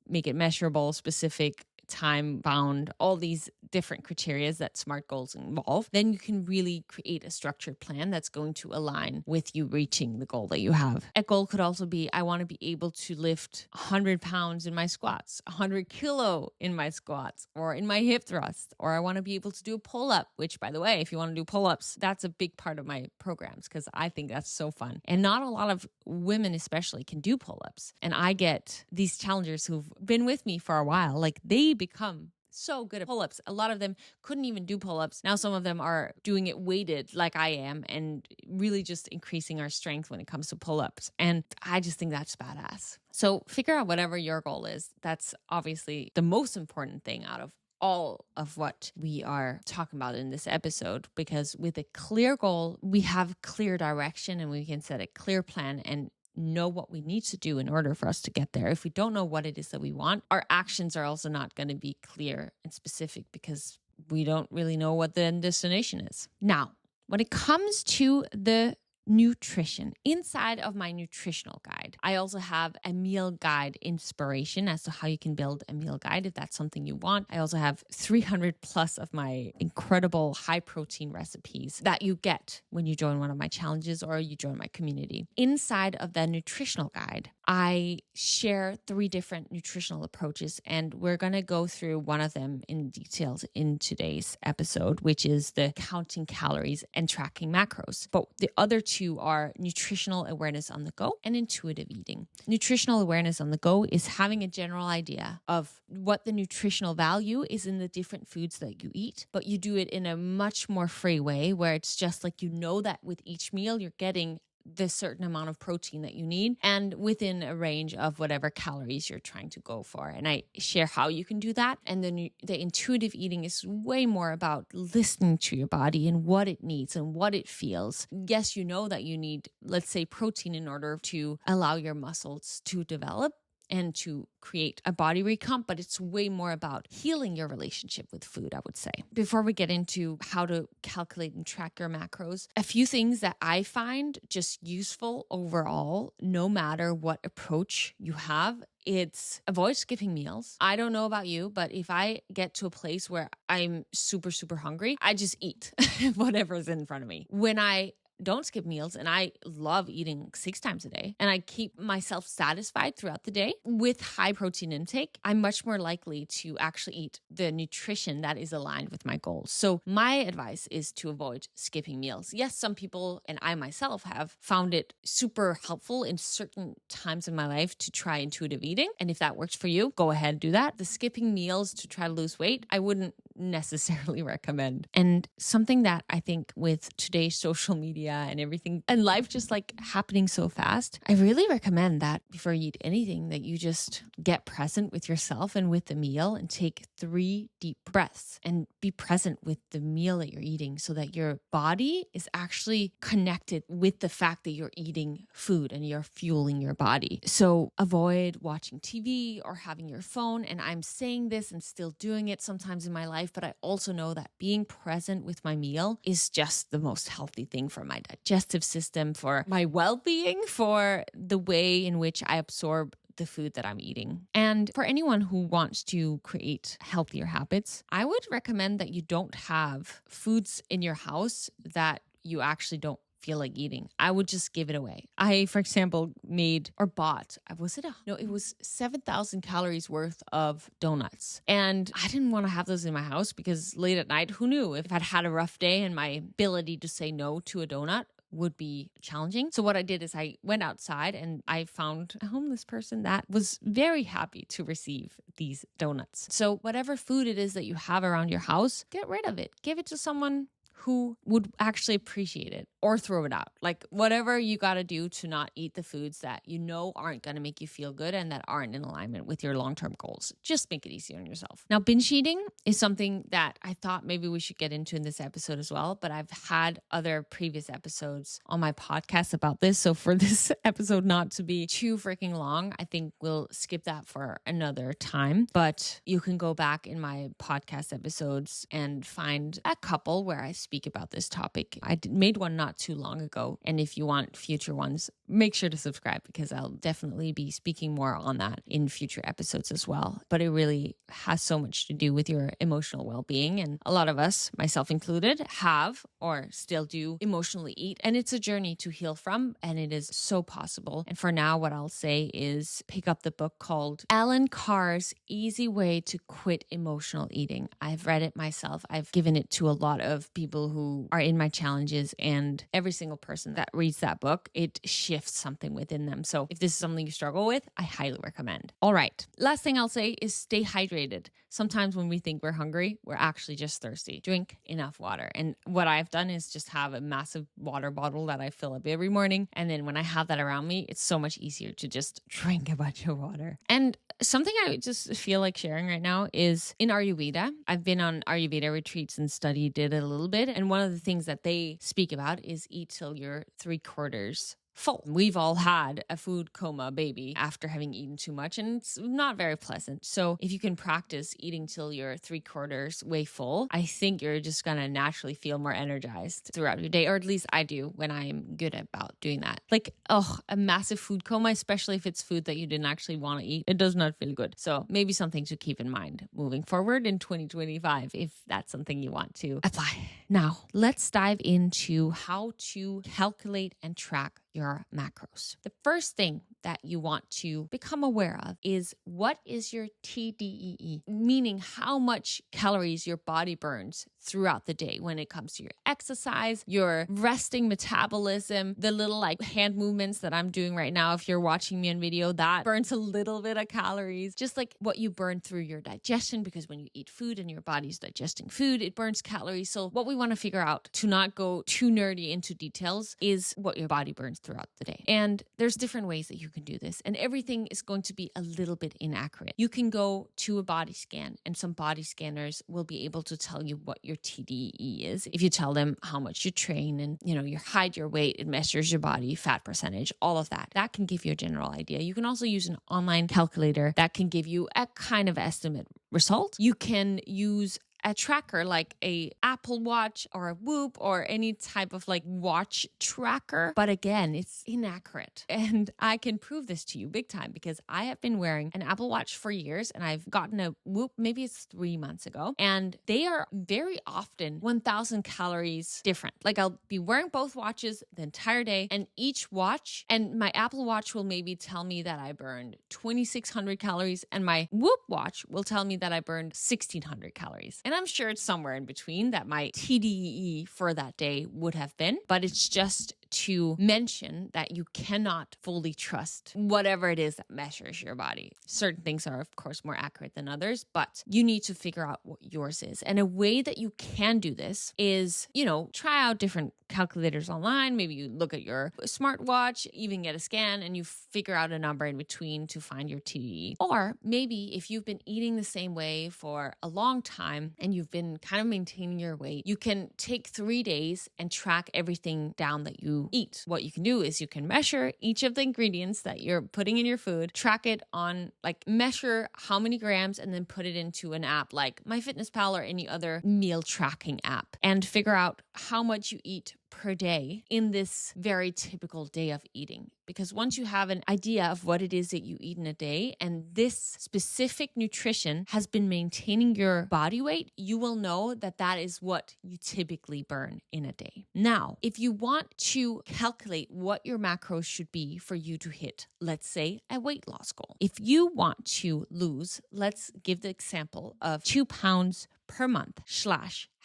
make it measurable, specific, time bound, all these different criteria that SMART goals involve. Then you can really create a structured plan that's going to align with you reaching the goal that you have. A goal could also be, I want to be able to lift 100 pounds in my squats, 100 kilo in my squats, or in my hip thrust, or I want to be able to do a pull-up, which, by the way, if you want to do pull-ups, that's a big part of my programs, because I think that's so fun. And not a lot of women especially can do pull-ups. And I get these challengers who've been with me for a while, like they become so good at pull-ups. A lot of them couldn't even do pull-ups. Now some of them are doing it weighted like I am, and really just increasing our strength when it comes to pull-ups. And I just think that's badass. So figure out whatever your goal is. That's obviously the most important thing out of all of what we are talking about in this episode, because with a clear goal, we have clear direction, and we can set a clear plan and know what we need to do in order for us to get there. If we don't know what it is that we want, our actions are also not going to be clear and specific, because we don't really know what the end destination is. Now, when it comes to the nutrition, inside of my nutritional guide, I also have a meal guide inspiration as to how you can build a meal guide if that's something you want. I also have 300 plus of my incredible high protein recipes that you get when you join one of my challenges or you join my community. Inside of the nutritional guide, I share 3 different nutritional approaches, and we're going to go through one of them in details in today's episode, which is the counting calories and tracking macros. But the other 2 are nutritional awareness on the go and intuitive eating. Nutritional awareness on the go is having a general idea of what the nutritional value is in the different foods that you eat, but you do it in a much more free way, where it's just like, that with each meal you're getting the certain amount of protein that you need, and within a range of whatever calories you're trying to go for. And I share how you can do that. And then the intuitive eating is way more about listening to your body and what it needs and what it feels. Yes, you know that you need, let's say, protein in order to allow your muscles to develop. and to create a body recomp, but it's way more about healing your relationship with food, I would say. Before we get into how to calculate and track your macros, a few things that I find just useful overall, no matter what approach you have, it's avoid skipping meals. I don't know about you, but if I get to a place where I'm super, super hungry, I just eat whatever's in front of me. When I don't skip meals, and I love eating 6 times a day, and I keep myself satisfied throughout the day with high protein intake, I'm much more likely to actually eat the nutrition that is aligned with my goals. So my advice is to avoid skipping meals. Yes, some people, and I myself, have found it super helpful in certain times in my life to try intuitive eating. And if that works for you, go ahead and do that. The skipping meals to try to lose weight, I wouldn't necessarily recommend. And something that I think with today's social media and everything and life just like happening so fast, I really recommend that before you eat anything, that you just get present with yourself and with the meal and take 3 deep breaths and be present with the meal that you're eating so that your body is actually connected with the fact that you're eating food and you're fueling your body. So avoid watching TV or having your phone. And I'm saying this and still doing it sometimes in my life, but I also know that being present with my meal is just the most healthy thing for my digestive system, for my well-being, for the way in which I absorb the food that I'm eating. And for anyone who wants to create healthier habits, I would recommend that you don't have foods in your house that you actually don't feel like eating. I would just give it away. I, for example, made or bought, it was 7,000 calories worth of donuts. And I didn't want to have those in my house because late at night, who knew if I'd had a rough day and my ability to say no to a donut would be challenging. So what I did is I went outside and I found a homeless person that was very happy to receive these donuts. So whatever food it is that you have around your house, get rid of it. Give it to someone who would actually appreciate it, or throw it out. Like whatever you got to do to not eat the foods that you know aren't going to make you feel good and that aren't in alignment with your long-term goals. Just make it easy on yourself. Now, binge eating is something that I thought maybe we should get into in this episode as well, but I've had other previous episodes on my podcast about this. So for this episode not to be too freaking long, I think we'll skip that for another time. But you can go back in my podcast episodes and find a couple where I speak about this topic. I made one not too long ago. And if you want future ones, make sure to subscribe because I'll definitely be speaking more on that in future episodes as well. But it really has so much to do with your emotional well-being. And a lot of us, myself included, have or still do emotionally eat. And it's a journey to heal from. And it is so possible. And for now, what I'll say is pick up the book called Alan Carr's Easy Way to Quit Emotional Eating. I've read it myself. I've given it to a lot of people who are in my challenges, and every single person that reads that book, it shifts something within them. So if this is something you struggle with, I highly recommend. All right. Last thing I'll say is stay hydrated. Sometimes when we think we're hungry, we're actually just thirsty. Drink enough water. And what I've done is just have a massive water bottle that I fill up every morning. And then when I have that around me, it's so much easier to just drink a bunch of water. And something I just feel like sharing right now is in Ayurveda. I've been on Ayurveda retreats and studied it a little bit. And one of the things that they speak about is eat till you're 3/4 full. We've all had a food coma baby after having eaten too much, and it's not very pleasant. So if you can practice eating till you're 3/4 way full, I think you're just going to naturally feel more energized throughout your day, or at least I do when I'm good about doing that. Like, a massive food coma, especially if it's food that you didn't actually want to eat, it does not feel good. So maybe something to keep in mind moving forward in 2025, if that's something you want to apply. Now, let's dive into how to calculate and track your macros. The first thing that you want to become aware of is what is your TDEE, meaning how much calories your body burns throughout the day when it comes to your exercise, your resting metabolism, the little hand movements that I'm doing right now. If you're watching me on video, that burns a little bit of calories, just like what you burn through your digestion, because when you eat food and your body's digesting food, it burns calories. So what we want to figure out, to not go too nerdy into details, is what your body burns throughout the day. And there's different ways that you can do this. And everything is going to be a little bit inaccurate. You can go to a body scan, and some body scanners will be able to tell you what your TDE is. If you tell them how much you train and, your height, your weight, it measures your body fat percentage, all of that. That can give you a general idea. You can also use an online calculator that can give you a kind of estimate result. You can use a tracker like a Apple Watch or a Whoop or any type of like watch tracker. But again, it's inaccurate. And I can prove this to you big time because I have been wearing an Apple Watch for years, and I've gotten a Whoop, maybe it's 3 months ago. And they are very often 1,000 calories different. Like I'll be wearing both watches the entire day, and each watch, and my Apple Watch will maybe tell me that I burned 2,600 calories, and my Whoop watch will tell me that I burned 1,600 calories. And I'm sure it's somewhere in between that my TDEE for that day would have been, but it's just to mention that you cannot fully trust whatever it is that measures your body. Certain things are, of course, more accurate than others, but you need to figure out what yours is. And a way that you can do this is, try out different calculators online. Maybe you look at your smartwatch, even get a scan, and you figure out a number in between to find your TDEE. Or maybe if you've been eating the same way for a long time and you've been kind of maintaining your weight, you can take 3 days and track everything down that you eat. What you can do is you can measure each of the ingredients that you're putting in your food, track it on, measure how many grams, and then put it into an app like MyFitnessPal or any other meal tracking app, and figure out how much you eat per day in this very typical day of eating. Because once you have an idea of what it is that you eat in a day, and this specific nutrition has been maintaining your body weight, you will know that that is what you typically burn in a day. Now, if you want to calculate what your macros should be for you to hit, let's say, a weight loss goal. If you want to lose, let's give the example of 2 pounds per month /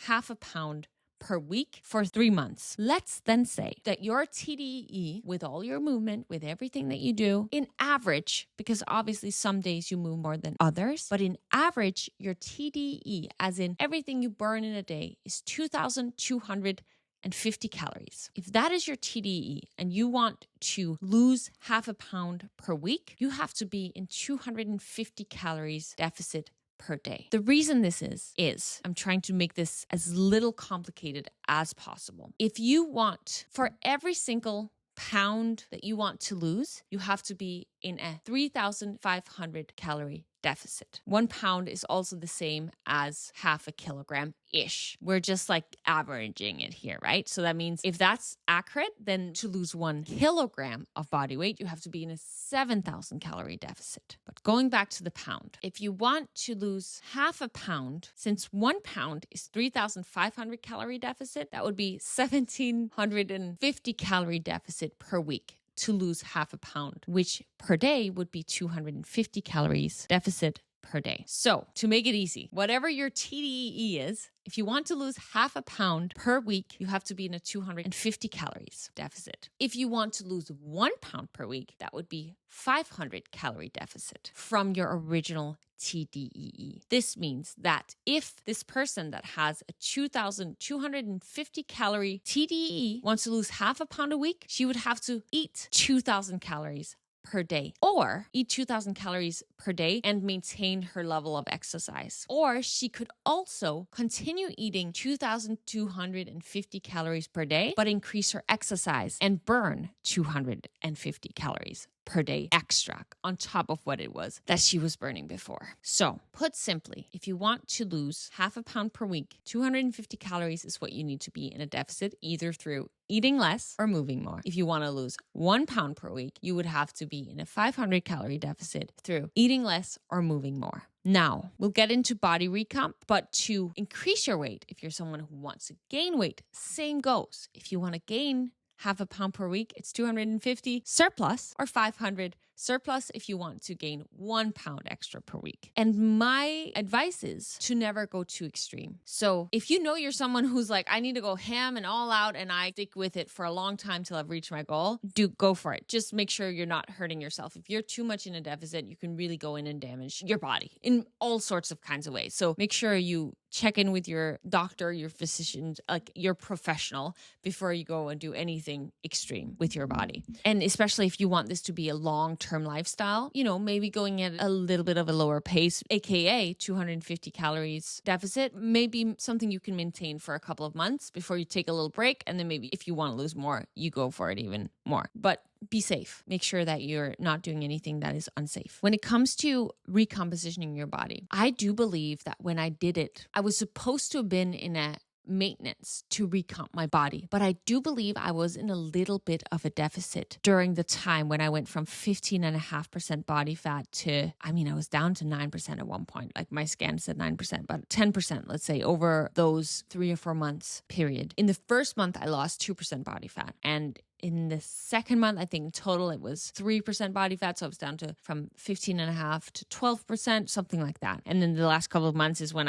half a pound per week for 3 months. Let's then say that your TDE, with all your movement, with everything that you do, in average, because obviously some days you move more than others, but in average, your TDE, as in everything you burn in a day, is 2,250 calories. If that is your TDE and you want to lose half a pound per week, you have to be in 250 calories deficit per day. The reason this is I'm trying to make this as little complicated as possible. If you want, for every single pound that you want to lose, you have to be in a 3,500 calorie deficit. 1 pound is also the same as half a kilogram-ish. We're just averaging it here, right? So that means if that's accurate, then to lose 1 kilogram of body weight, you have to be in a 7,000 calorie deficit. But going back to the pound, if you want to lose half a pound, since 1 pound is 3,500 calorie deficit, that would be 1,750 calorie deficit per week to lose half a pound, which per day would be 250 calories deficit per day. So to make it easy, whatever your TDEE is, if you want to lose half a pound per week, you have to be in a 250 calories deficit. If you want to lose 1 pound per week, that would be 500 calorie deficit from your original TDEE. This means that if this person that has a 2,250 calorie TDEE wants to lose half a pound a week, she would have to eat 2,000 calories per day, or eat 2,000 calories per day and maintain her level of exercise. Or she could also continue eating 2,250 calories per day, but increase her exercise and burn 250 calories per day extra on top of what it was that she was burning before. So, put simply, if you want to lose half a pound per week, 250 calories is what you need to be in a deficit, either through eating less or moving more. If you want to lose 1 pound per week, you would have to be in a 500 calorie deficit through eating less or moving more. Now, we'll get into body recomp, but to increase your weight, if you're someone who wants to gain weight, same goes. If you want to gain half a pound per week, it's 250 surplus, or 500 surplus if you want to gain 1 pound extra per week. And my advice is to never go too extreme. So if you know you're someone who's like, I need to go ham and all out and I stick with it for a long time till I've reached my goal, go for it. Just make sure you're not hurting yourself. If you're too much in a deficit, you can really go in and damage your body in all sorts of kinds of ways. So make sure you check in with your doctor, your physician, like your professional before you go and do anything extreme with your body. And especially if you want this to be a long-term lifestyle, maybe going at a little bit of a lower pace, aka 250 calories deficit, maybe something you can maintain for a couple of months before you take a little break. And then maybe if you want to lose more, you go for it even more. But be safe. Make sure that you're not doing anything that is unsafe. When it comes to recompositioning your body, I do believe that when I did it, I was supposed to have been in a maintenance to recomp my body. But I do believe I was in a little bit of a deficit during the time when I went from 15.5% body fat to, I was down to 9% at one point. Like my scan said 9%, but 10%, let's say, over those 3 or 4 months period. In the first month, I lost 2% body fat. And in the second month, I think in total it was 3% body fat. So I was down to from 15.5 to 12%, something like that. And then the last couple of months is when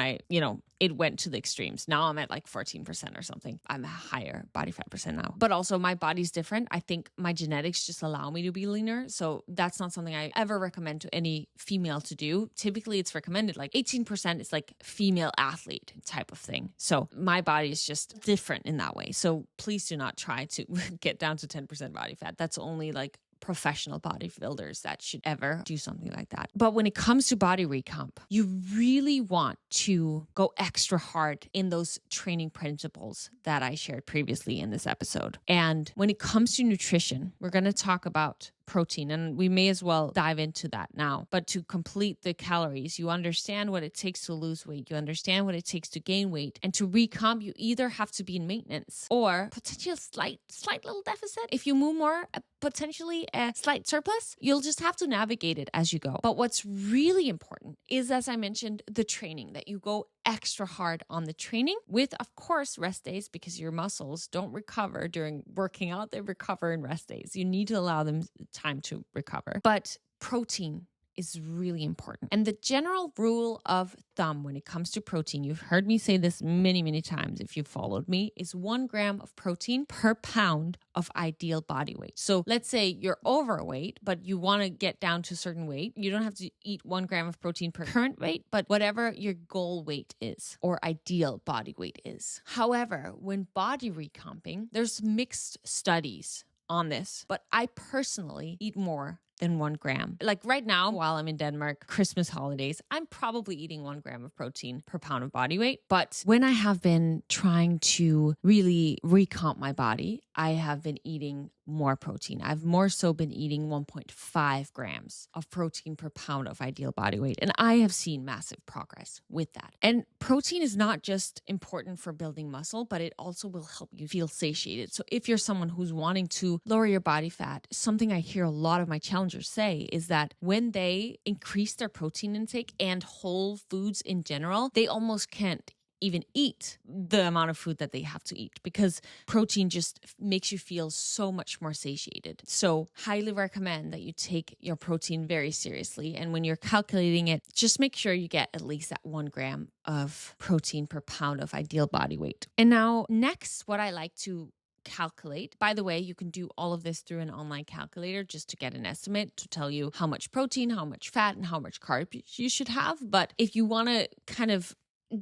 it went to the extremes. Now I'm at like 14% or something. I'm a higher body fat percent now. But also my body's different. I think my genetics just allow me to be leaner. So that's not something I ever recommend to any female to do. Typically it's recommended like 18% is like female athlete type of thing. So my body is just different in that way. So please do not try to get down to 10% body fat. That's only like professional bodybuilders that should ever do something like that. But when it comes to body recomp, you really want to go extra hard in those training principles that I shared previously in this episode. And when it comes to nutrition, we're going to talk about protein, and we may as well dive into that now. But to complete the calories, you understand what it takes to lose weight, you understand what it takes to gain weight, and to recomp, you either have to be in maintenance or potentially a slight little deficit. If you move more, potentially a slight surplus, you'll just have to navigate it as you go. But what's really important is, as I mentioned, the training, that you go extra hard on the training with, of course, rest days, because your muscles don't recover during working out. They recover in rest days. You need to allow them time to recover. But protein is really important. And the general rule of thumb when it comes to protein, you've heard me say this many, many times if you've followed me, is 1 gram of protein per pound of ideal body weight. So let's say you're overweight, but you want to get down to a certain weight. You don't have to eat 1 gram of protein per current weight, but whatever your goal weight is or ideal body weight is. However, when body recomping, there's mixed studies on this, but I personally eat more than 1 gram. Like right now, while I'm in Denmark, Christmas holidays, I'm probably eating 1 gram of protein per pound of body weight. But when I have been trying to really recomp my body, I have been eating more protein. I've more so been eating 1.5 grams of protein per pound of ideal body weight. And I have seen massive progress with that. And protein is not just important for building muscle, but it also will help you feel satiated. So if you're someone who's wanting to lower your body fat, something I hear a lot of my challengers say is that when they increase their protein intake and whole foods in general, they almost can't even eat the amount of food that they have to eat, because protein just makes you feel so much more satiated. So highly recommend that you take your protein very seriously. And when you're calculating it, just make sure you get at least that 1 gram of protein per pound of ideal body weight. And now next, what I like to calculate. By the way, you can do all of this through an online calculator just to get an estimate to tell you how much protein, how much fat, and how much carbs you should have. But if you want to kind of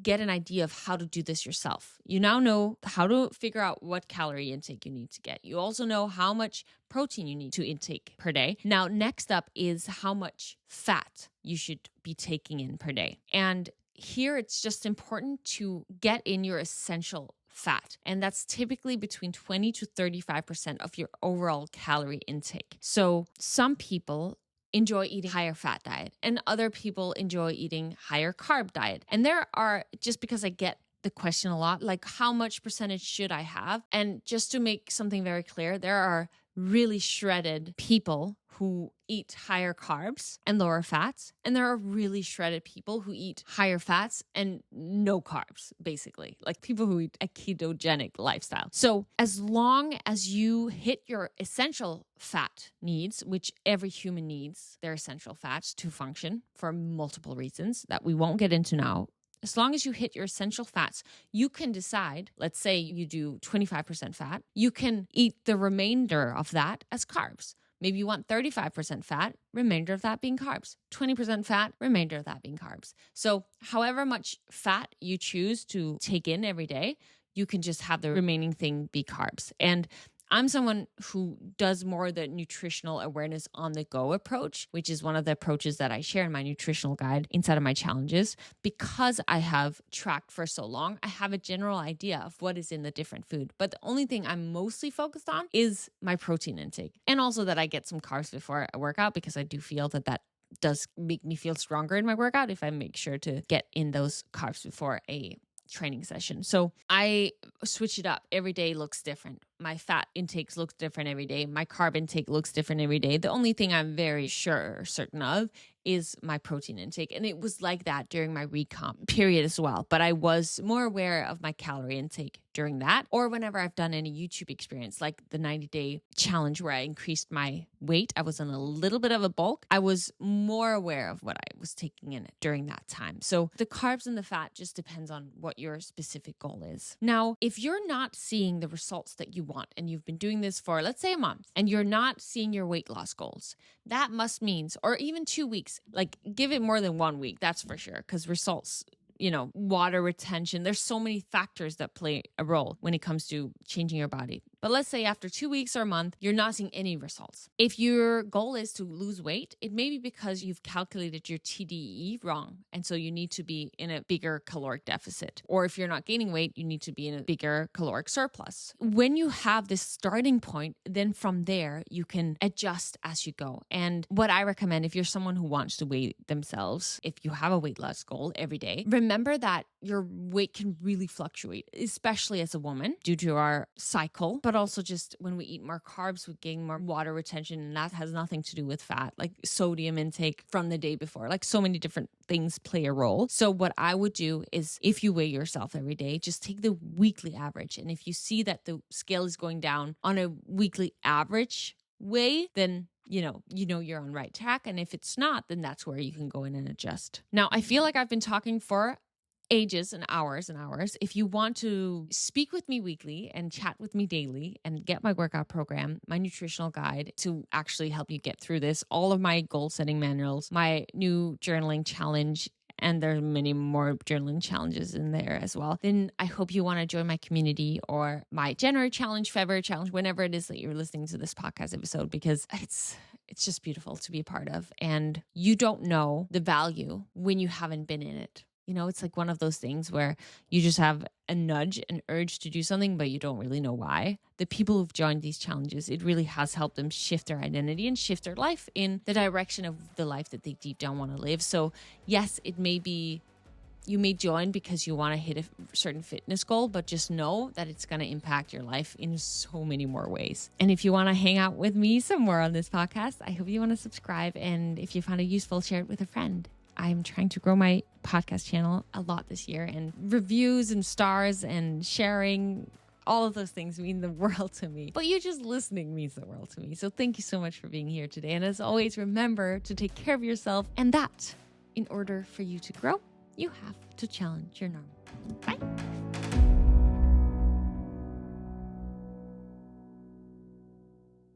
get an idea of how to do this yourself, you now know how to figure out what calorie intake you need to get. You also know how much protein you need to intake per day. Now, next up is how much fat you should be taking in per day. And here it's just important to get in your essential fat. And that's typically between 20 to 35% of your overall calorie intake. So some people enjoy eating higher fat diet and other people enjoy eating higher carb diet. And there are, just because I get the question a lot, like how much percentage should I have? And just to make something very clear, there are really shredded people who eat higher carbs and lower fats. And there are really shredded people who eat higher fats and no carbs, basically, like people who eat a ketogenic lifestyle. So as long as you hit your essential fat needs, which every human needs their essential fats to function for multiple reasons that we won't get into now, as long as you hit your essential fats, you can decide, let's say you do 25% fat, you can eat the remainder of that as carbs. Maybe you want 35% fat, remainder of that being carbs, 20% fat, remainder of that being carbs. So however much fat you choose to take in every day, you can just have the remaining thing be carbs. And I'm someone who does more the nutritional awareness on the go approach, which is one of the approaches that I share in my nutritional guide inside of my challenges. Because I have tracked for so long, I have a general idea of what is in the different food. But the only thing I'm mostly focused on is my protein intake. And also that I get some carbs before a workout, because I do feel that does make me feel stronger in my workout if I make sure to get in those carbs before a training session. So I switch it up. Every day looks different. My fat intakes looks different every day. My carb intake looks different every day. The only thing I'm very certain of is my protein intake. And it was like that during my recomp period as well. But I was more aware of my calorie intake during that, or whenever I've done any YouTube experience, like the 90-day challenge where I increased my weight. I was in a little bit of a bulk. I was more aware of what I was taking in during that time. So the carbs and the fat just depends on what your specific goal is. Now, if you're not seeing the results that you want, and you've been doing this for, let's say, a month, and you're not seeing your weight loss goals, that must means, or even 2 weeks, like give it more than 1 week, that's for sure, because results, water retention, there's so many factors that play a role when it comes to changing your body. But let's say after 2 weeks or a month, you're not seeing any results. If your goal is to lose weight, it may be because you've calculated your TDE wrong. And so you need to be in a bigger caloric deficit. Or if you're not gaining weight, you need to be in a bigger caloric surplus. When you have this starting point, then from there, you can adjust as you go. And what I recommend, if you're someone who wants to weigh themselves, if you have a weight loss goal every day, remember that your weight can really fluctuate, especially as a woman due to our cycle. But also just when we eat more carbs, we gain more water retention, and that has nothing to do with fat, like sodium intake from the day before. Like so many different things play a role. So what I would do is, if you weigh yourself every day, just take the weekly average. And if you see that the scale is going down on a weekly average way, then you know you're on right track. And if it's not, then that's where you can go in and adjust. Now, I feel like I've been talking for ages and hours and hours. If you want to speak with me weekly and chat with me daily and get my workout program, my nutritional guide to actually help you get through this, all of my goal setting manuals, my new journaling challenge, and there are many more journaling challenges in there as well, then I hope you want to join my community or my January challenge, February challenge, whenever it is that you're listening to this podcast episode, because it's just beautiful to be a part of. And you don't know the value when you haven't been in it. It's like one of those things where you just have a nudge, an urge to do something, but you don't really know why. The people who've joined these challenges, it really has helped them shift their identity and shift their life in the direction of the life that they deep down want to live. So yes, it may be, you may join because you want to hit a certain fitness goal, but just know that it's going to impact your life in so many more ways. And if you want to hang out with me some more on this podcast, I hope you want to subscribe. And if you found it useful, share it with a friend. I'm trying to grow my podcast channel a lot this year, and reviews and stars and sharing, all of those things mean the world to me. But you just listening means the world to me. So thank you so much for being here today. And as always, remember to take care of yourself, and that in order for you to grow, you have to challenge your norm. Bye.